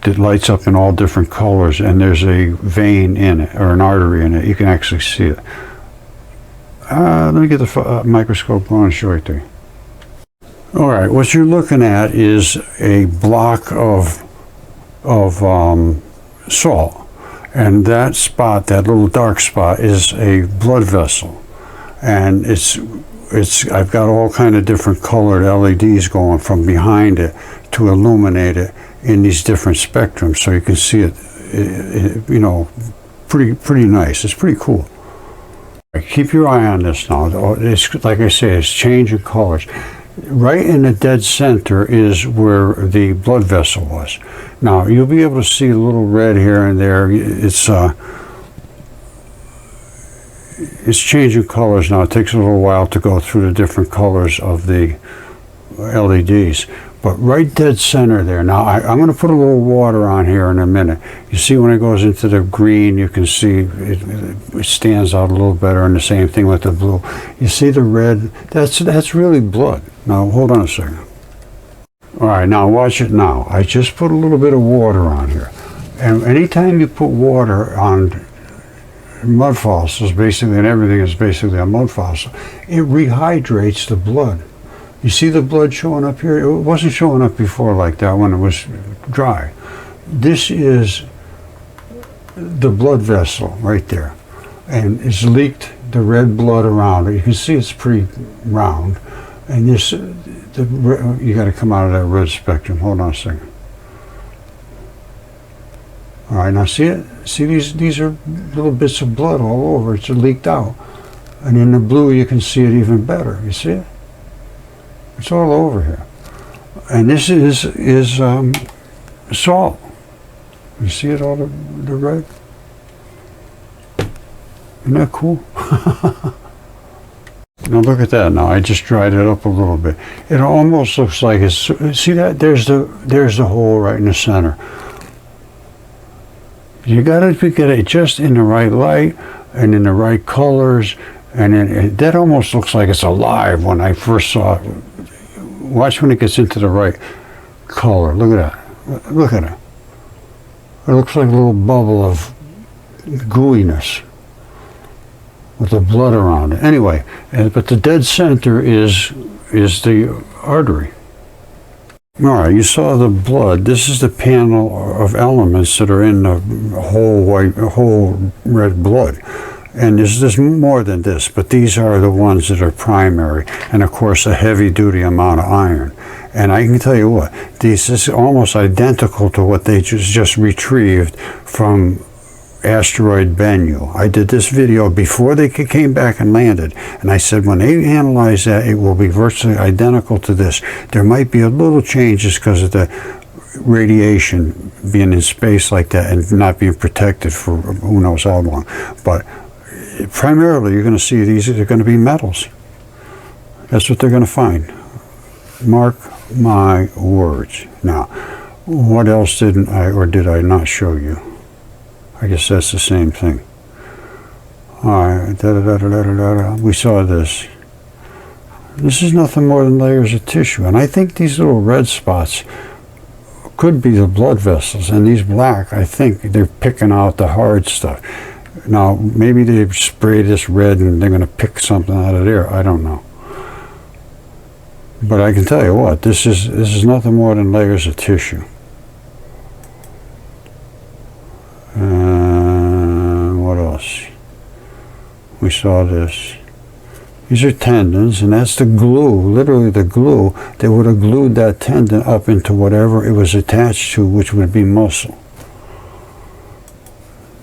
that lights up in all different colors, and there's a vein in it, or an artery in it. You can actually see it. Let me get the microscope on and show it to you. All right, what you're looking at is a block of salt, and that spot, that little dark spot, is a blood vessel, and I've got all kind of different colored LEDs going from behind it to illuminate it in these different spectrums, so you can see it, pretty nice. It's pretty cool. Keep your eye on this now. It's, like I say, it's changing colors. Right in the dead center is where the blood vessel was. Now, you'll be able to see a little red here and there. It's changing colors now. It takes a little while to go through the different colors of the LEDs. But right dead center there. Now, I'm going to put a little water on here in a minute. You see when it goes into the green, you can see it stands out a little better, and the same thing with the blue. You see the red? That's really blood. Now, hold on a second. All right, now watch it now. I just put a little bit of water on here. And anytime you put water on mud fossils, basically, and everything is basically a mud fossil, it rehydrates the blood. You see the blood showing up here? It wasn't showing up before like that when it was dry. This is the blood vessel right there. And it's leaked the red blood around it. You can see it's pretty round. And you got to come out of that red spectrum. Hold on a second. All right, now see it? See these are little bits of blood all over. It's leaked out. And in the blue, you can see it even better. You see it? It's all over here. And this is salt. You see it, all the red? Isn't that cool? Now look at that now. I just dried it up a little bit. It almost looks like it's, see that? There's the hole right in the center. You gotta get it just in the right light and in the right colors, and that almost looks like it's alive when I first saw it. Watch when it gets into the right color. Look at that. Look at it. It looks like a little bubble of gooiness with the blood around it. Anyway, but the dead center is the artery. All right, you saw the blood. This is the panel of elements that are in the whole red blood. And there's more than this, but these are the ones that are primary, and of course a heavy-duty amount of iron. And I can tell you what, this is almost identical to what they just retrieved from asteroid Bennu. I did this video before they came back and landed, and I said when they analyze that, it will be virtually identical to this. There might be a little changes because of the radiation being in space like that and not being protected for who knows how long, but primarily you're going to see these are going to be metals. That's what they're going to find. Mark my words. Now, what else did I not show you? I guess that's the same thing. All right, we saw this. This is nothing more than layers of tissue, and I think these little red spots could be the blood vessels, and these black, I think they're picking out the hard stuff. Now, maybe they spray this red and they're going to pick something out of there. I don't know. But I can tell you what, this is nothing more than layers of tissue. What else? We saw this. These are tendons, and that's the glue, literally the glue that would have glued that tendon up into whatever it was attached to, which would be muscle.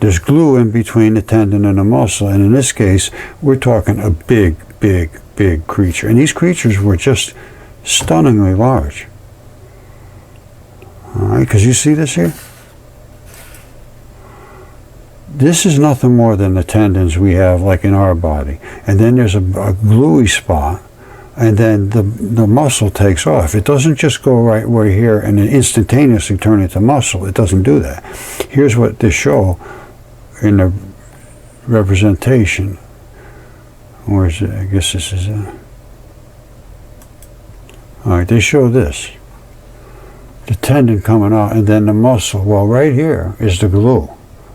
There's glue in between the tendon and the muscle, and in this case, we're talking a big, big, big creature. And these creatures were just stunningly large. All right, because you see this here? This is nothing more than the tendons we have like in our body. And then there's a gluey spot, and then the muscle takes off. It doesn't just go right here and then instantaneously turn into muscle. It doesn't do that. Here's what they show in the representation. Where is it? I guess this is it. All right, they show this. The tendon coming out, and then the muscle. Well, right here is the glue.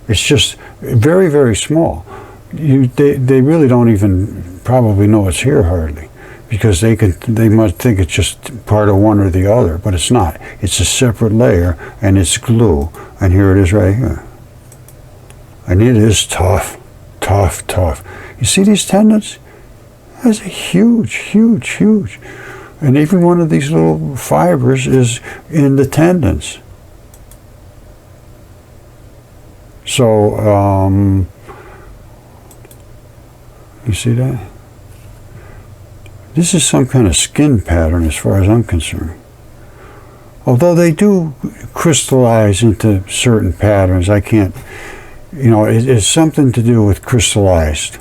It's just very, very small. They really don't even probably know it's here hardly, because they must think it's just part of one or the other, but it's not. It's a separate layer, and it's glue, and here it is right here. And it is tough, tough, tough. You see these tendons? That's a huge, huge, huge. And every one of these little fibers is in the tendons. So, you see that? This is some kind of skin pattern as far as I'm concerned. Although they do crystallize into certain patterns, I can't, it's something to do with crystallized.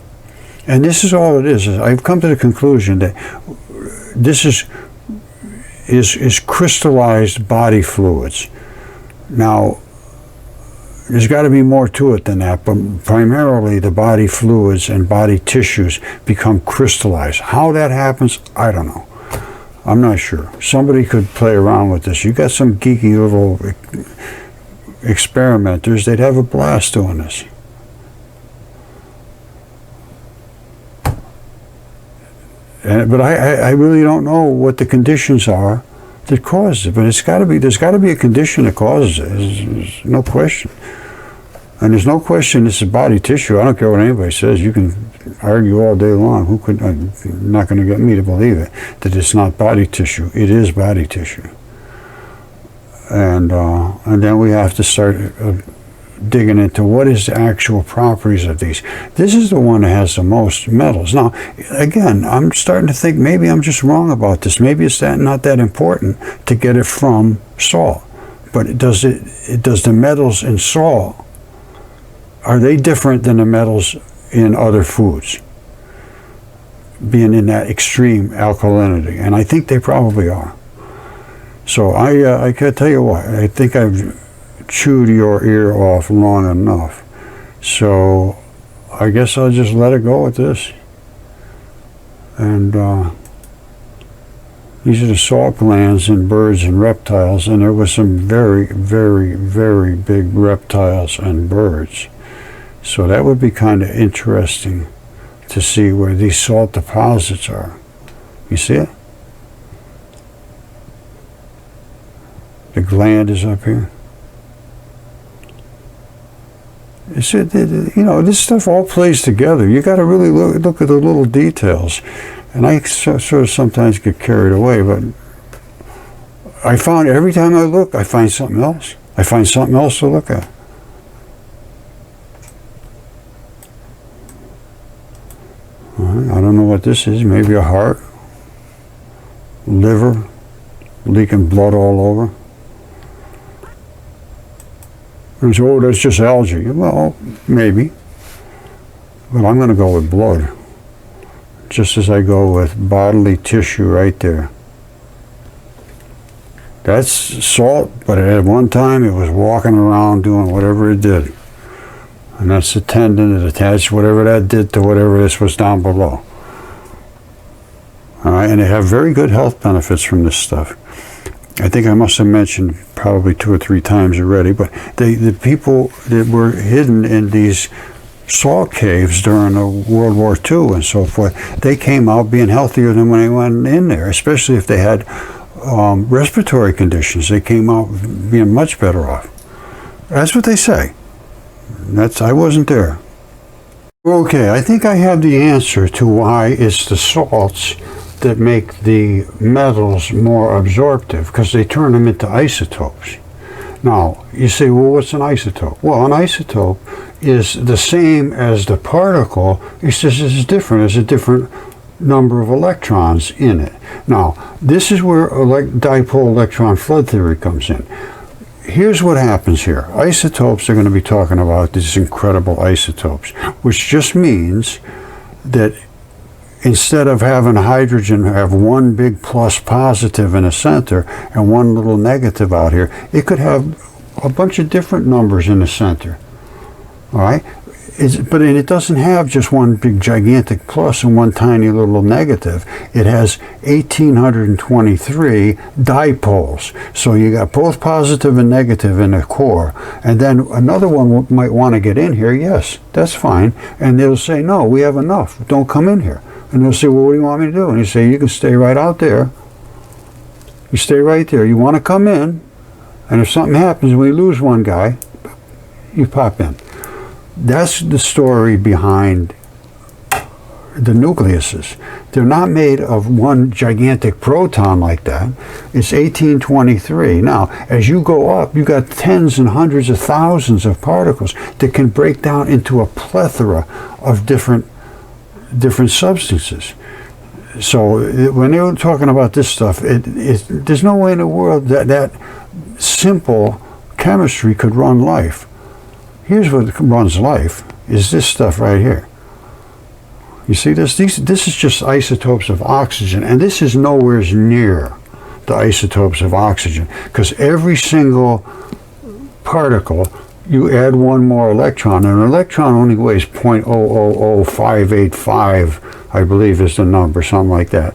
And this is all it is. I've come to the conclusion that this is crystallized body fluids. Now, there's got to be more to it than that, but primarily the body fluids and body tissues become crystallized. How that happens, I don't know. I'm not sure. Somebody could play around with this. You got some geeky little experimenters, they'd have a blast doing this. But I really don't know what the conditions are that cause it. But there's got to be a condition that causes it. There's no question. And there's no question this is body tissue. I don't care what anybody says. You can argue all day long. I'm not going to get me to believe it, that it's not body tissue. It is body tissue. And then we have to start digging into what is the actual properties of these. This is the one that has the most metals. Now, again, I'm starting to think maybe I'm just wrong about this. Maybe it's not that important to get it from salt. But does the metals in salt, are they different than the metals in other foods, being in that extreme alkalinity? And I think they probably are. So I can tell you what, I think I've chewed your ear off long enough. So I guess I'll just let it go with this. And these are the salt glands in birds and reptiles, and there was some very, very, very big reptiles and birds. So that would be kind of interesting to see where these salt deposits are. You see it? The gland is up here. This stuff all plays together. You got to really look at the little details. And I sort of sometimes get carried away, but I found every time I look, I find something else. I find something else to look at. All right, I don't know what this is. Maybe a heart, liver, leaking blood all over. And so, that's just algae. Well, maybe. But I'm going to go with blood. Just as I go with bodily tissue right there. That's salt, but at one time it was walking around doing whatever it did. And that's the tendon that attached whatever that did to whatever this was down below. All right, and they have very good health benefits from this stuff. I think I must have mentioned probably 2 or 3 times already, but the people that were hidden in these salt caves during World War II and so forth, they came out being healthier than when they went in there, especially if they had respiratory conditions. They came out being much better off. That's what they say. I wasn't there. Okay, I think I have the answer to why it's the salts that make the metals more absorptive, because they turn them into isotopes. Now, you say, well, what's an isotope? Well, an isotope is the same as the particle, it's just it's different. There's a different number of electrons in it. Now, this is where dipole electron flood theory comes in. Here's what happens here. Isotopes, they're going to be talking about these incredible isotopes, which just means that instead of having hydrogen have one big plus positive in the center and one little negative out here, it could have a bunch of different numbers in the center. All right? But it doesn't have just one big gigantic plus and one tiny little negative. It has 1,823 dipoles. So you got both positive and negative in the core. And then another one might want to get in here. Yes, that's fine. And they'll say, no, we have enough. Don't come in here. And they'll say, well, what do you want me to do? And you say, you can stay right out there. You stay right there. You want to come in. And if something happens, we lose one guy, you pop in. That's the story behind the nucleuses. They're not made of one gigantic proton like that. It's 1823. Now, as you go up, you got tens and hundreds of thousands of particles that can break down into a plethora of different substances. So when they were talking about this stuff, there's no way in the world that simple chemistry could run life. Here's what runs life, is this stuff right here. You see this? This is just isotopes of oxygen, and this is nowhere near the isotopes of oxygen, because every single particle, you add one more electron, and an electron only weighs 0.000585, I believe is the number, something like that.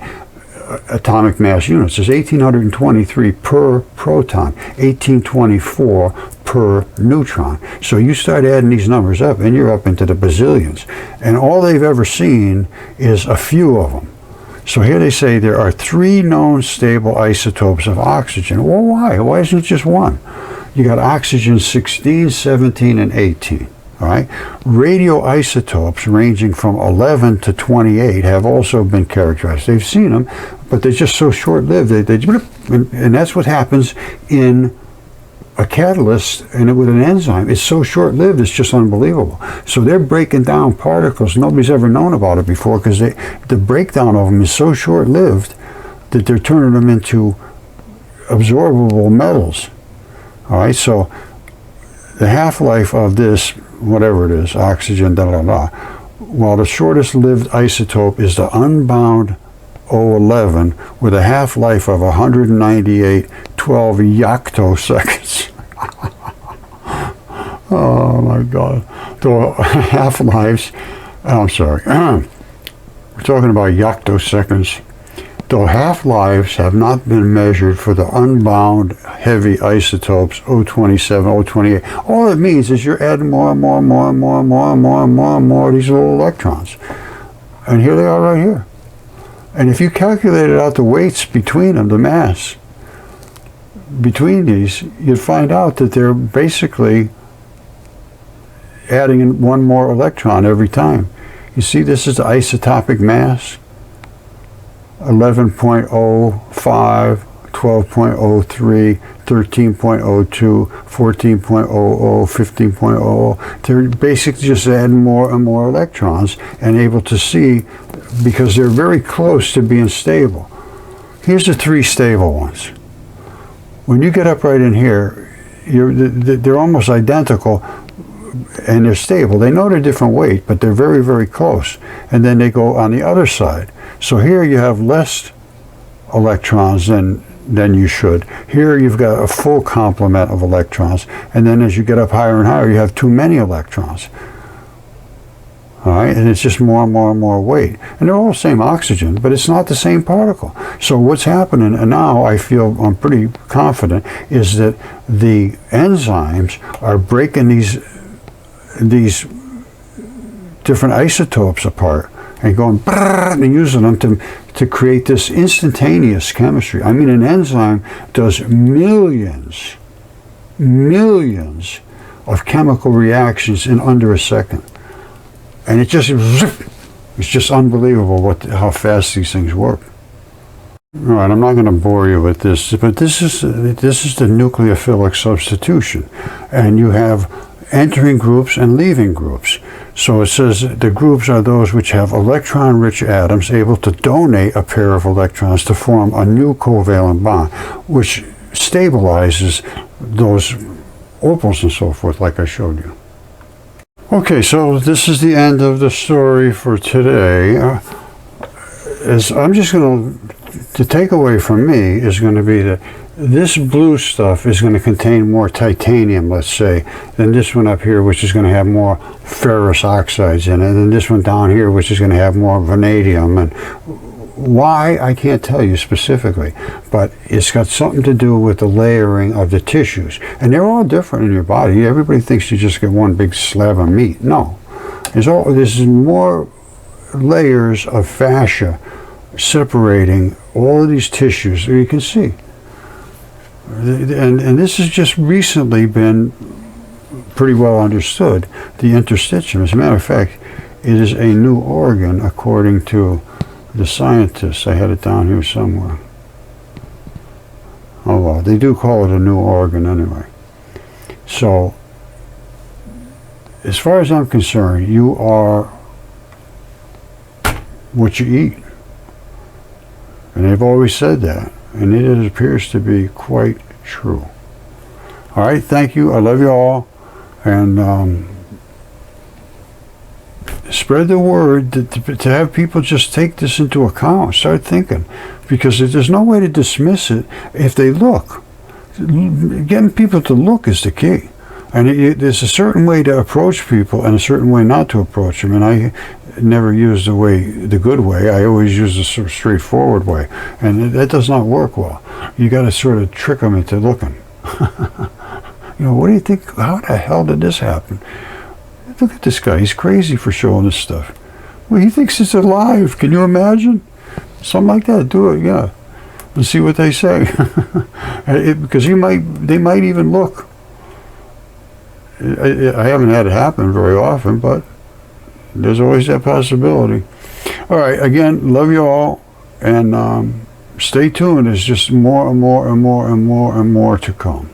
Atomic mass units. There's 1,823 per proton, 1,824 per neutron. So you start adding these numbers up, and you're up into the bazillions. And all they've ever seen is a few of them. So here they say there are 3 known stable isotopes of oxygen. Well, why? Why isn't it just one? You got oxygen 16, 17, and 18. All right. Radioisotopes ranging from 11 to 28 have also been characterized. They've seen them, but they're just so short-lived. And that's what happens in a catalyst and with an enzyme. It's so short-lived, it's just unbelievable. So they're breaking down particles. Nobody's ever known about it before, because the breakdown of them is so short-lived that they're turning them into absorbable metals. All right. So the half-life of this, whatever it is, oxygen, while the shortest lived isotope is the unbound O11 with a half-life of 198 12 yoctoseconds. Oh my God. The half-lives, I'm sorry, we're talking about yoctoseconds. Though half-lives have not been measured for the unbound heavy isotopes O27, O28, all it means is you're adding more and more and more and more and more and more and more and more of these little electrons. And here they are right here. And if you calculated out the weights between them, the mass between these, you'd find out that they're basically adding in one more electron every time. You see, this is the isotopic mass. 11.05, 12.03, 13.02, 14.00, 15.00. They're basically just adding more and more electrons and able to see, because they're very close to being stable. Here's the 3 stable ones. When you get up right in here, they're almost identical, and they're stable. They know they're different weight, but they're very, very close. And then they go on the other side. So here you have less electrons than you should. Here you've got a full complement of electrons. And then as you get up higher and higher, you have too many electrons. All right, and it's just more and more and more weight. And they're all the same oxygen, but it's not the same particle. So what's happening, and now I'm pretty confident, is that the enzymes are breaking these different isotopes apart and going and using them to create this instantaneous chemistry. I mean, an enzyme does millions of chemical reactions in under a second. and it's just unbelievable how fast these things work. All right, I'm not going to bore you with this, but this is the nucleophilic substitution, and you have entering groups and leaving groups. So it says the groups are those which have electron-rich atoms able to donate a pair of electrons to form a new covalent bond, which stabilizes those opals and so forth, like I showed you. Okay, so this is the end of the story for today. I'm just going to, the takeaway from me is going to be that this blue stuff is going to contain more titanium, let's say, than this one up here, which is going to have more ferrous oxides in it, and this one down here, which is going to have more vanadium. And why, I can't tell you specifically, but it's got something to do with the layering of the tissues. And they're all different in your body. Everybody thinks you just get one big slab of meat. No. There's more layers of fascia separating all of these tissues. You can see. And this has just recently been pretty well understood, the interstitium. As a matter of fact, it is a new organ according to the scientists. I had it down here somewhere. Oh well, they do call it a new organ anyway. So, as far as I'm concerned, you are what you eat. And they've always said that. And it appears to be quite true. All right, thank you. I love you all. And spread the word to have people just take this into account. Start thinking. Because there's no way to dismiss it if they look. Getting people to look is the key. And there's a certain way to approach people and a certain way not to approach them. And I never use the good way. I always use the sort of straightforward way. And that does not work well. You got to sort of trick them into looking. What do you think? How the hell did this happen? Look at this guy. He's crazy for showing this stuff. Well, he thinks it's alive. Can you imagine? Something like that. Do it, yeah. And see what they say. Because they might even look. I haven't had it happen very often, but there's always that possibility. All right, again, love you all, and stay tuned. There's just more and more and more and more and more to come.